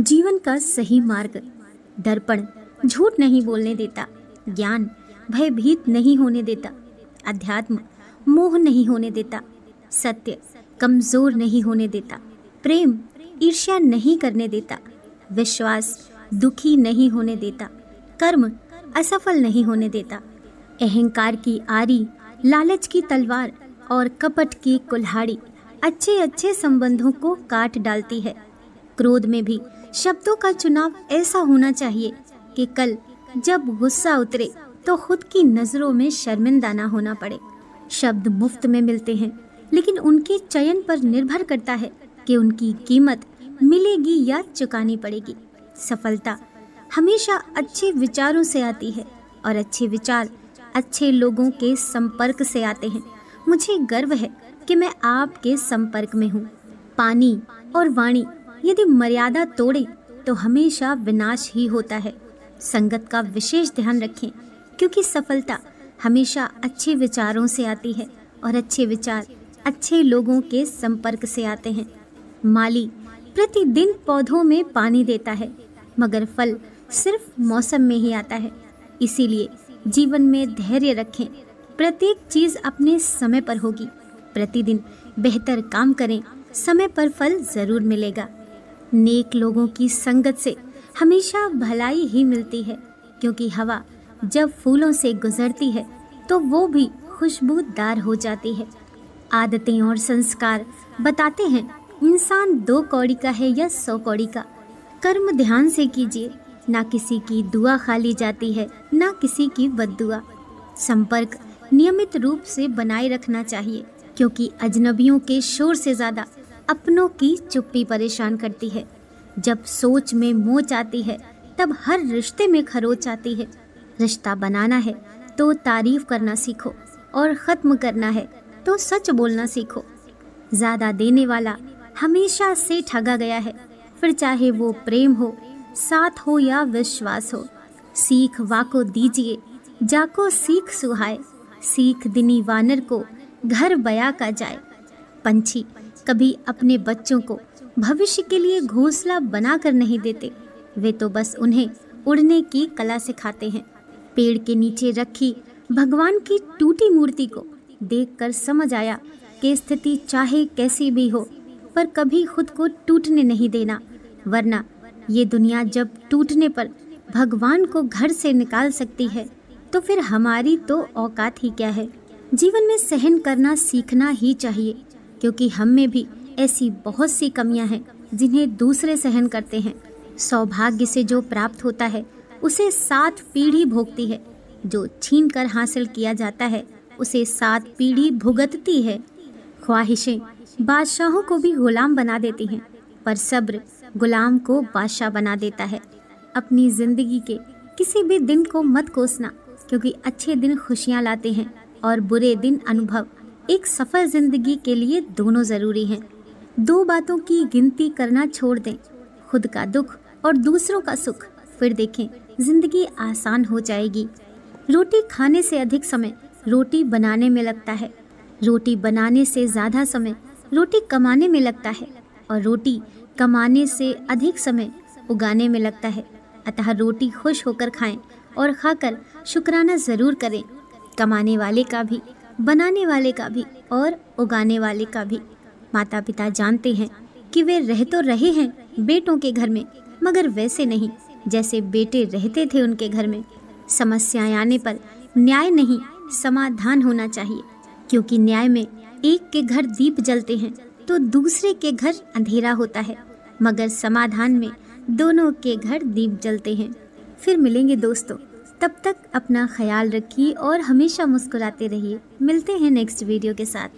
जीवन का सही मार्ग। दर्पण झूठ नहीं बोलने देता, ज्ञान भयभीत नहीं होने देता, अध्यात्म मोह नहीं होने देता, सत्य कमजोर नहीं होने देता, प्रेम ईर्ष्या नहीं करने देता, विश्वास दुखी नहीं होने देता, कर्म असफल नहीं होने देता। अहंकार की आरी, लालच की तलवार और कपट की कुल्हाड़ी अच्छे अच्छे संबंधों को काट डालती है। क्रोध में भी शब्दों का चुनाव ऐसा होना चाहिए कि कल जब गुस्सा उतरे तो खुद की नजरों में शर्मिंदा ना होना पड़े। शब्द मुफ्त में मिलते हैं, लेकिन उनके चयन पर निर्भर करता है कि उनकी कीमत मिलेगी या चुकानी पड़ेगी। सफलता हमेशा अच्छे विचारों से आती है और अच्छे विचार अच्छे लोगों के संपर्क से आते हैं। मुझे गर्व है कि मैं आपके संपर्क में हूँ। पानी और वाणी यदि मर्यादा तोड़े तो हमेशा विनाश ही होता है। संगत का विशेष ध्यान रखें, क्योंकि सफलता हमेशा अच्छे विचारों से आती है और अच्छे विचार अच्छे लोगों के संपर्क से आते हैं। माली प्रतिदिन पौधों में पानी देता है, मगर फल सिर्फ मौसम में ही आता है। इसीलिए जीवन में धैर्य रखें। प्रत्येक चीज अपने समय पर होगी। प्रतिदिन बेहतर काम करें, समय पर फल जरूर मिलेगा। नेक लोगों की संगत से हमेशा भलाई ही मिलती है, क्योंकि हवा जब फूलों से गुजरती है तो वो भी खुशबूदार हो जाती है। आदतें और संस्कार बताते हैं इंसान 2 कौड़ी का है या 100 कौड़ी का। कर्म ध्यान से कीजिए, ना किसी की दुआ खाली जाती है, ना किसी की बद्दुआ। संपर्क नियमित रूप से बनाए रखना चाहिए, क्योंकि अजनबियों के शोर से ज़्यादा अपनों की चुप्पी परेशान करती है। जब सोच में मोच आती है तब हर रिश्ते में खरोच आती है। रिश्ता बनाना है तो तारीफ करना सीखो, और ख़त्म करना है तो सच बोलना सीखो। ज़्यादा देने वाला हमेशा से ठगा गया है, फिर चाहे वो प्रेम हो, साथ हो या विश्वास हो। सीख वाको दीजिए, जाको सीख सुहाए। सीख दिनी वानर को घर बया का जाए। पंछी कभी अपने बच्चों को भविष्य के लिए घोंसला बना कर नहीं देते, वे तो बस उन्हें उड़ने की कला सिखाते हैं। पेड़ के नीचे रखी भगवान की टूटी मूर्ति को देखकर समझ आया कि स्थिति चाहे कैसी भी हो, पर कभी खुद को टूटने नहीं देना, वरना ये दुनिया जब टूटने पर भगवान को घर से निकाल सकती है तो फिर हमारी तो औकात ही क्या है। जीवन में सहन करना सीखना ही चाहिए, क्योंकि हम में भी ऐसी बहुत सी कमियां हैं जिन्हें दूसरे सहन करते हैं। सौभाग्य से जो प्राप्त होता है उसे 7 पीढ़ी भोगती है, जो छीन कर हासिल किया जाता है उसे 7 पीढ़ी भुगतती है। ख्वाहिशें बादशाहों को भी गुलाम बना देती हैं, पर सब्र गुलाम को बादशाह बना देता है। अपनी जिंदगी के किसी भी दिन को मत कोसना, क्योंकि अच्छे दिन खुशियाँ लाते हैं और बुरे दिन अनुभव। एक सफल जिंदगी के लिए दोनों ज़रूरी हैं। 2 बातों की गिनती करना छोड़ दें, खुद का दुख और दूसरों का सुख, फिर देखें जिंदगी आसान हो जाएगी। रोटी खाने से अधिक समय रोटी बनाने में लगता है, रोटी बनाने से ज़्यादा समय रोटी कमाने में लगता है, और रोटी कमाने से अधिक समय उगाने में लगता है। अतः रोटी खुश होकर खाएं और खाकर शुक्राना ज़रूर करें, कमाने वाले का भी, बनाने वाले का भी और उगाने वाले का भी। माता पिता जानते हैं कि वे रह तो रहे हैं बेटों के घर में, मगर वैसे नहीं जैसे बेटे रहते थे उनके घर में। समस्याएं आने पर न्याय नहीं समाधान होना चाहिए, क्योंकि न्याय में एक के घर दीप जलते हैं तो दूसरे के घर अंधेरा होता है, मगर समाधान में दोनों के घर दीप जलते हैं। फिर मिलेंगे दोस्तों, तब तक अपना ख्याल रखिए और हमेशा मुस्कुराते रहिए। मिलते हैं नेक्स्ट वीडियो के साथ।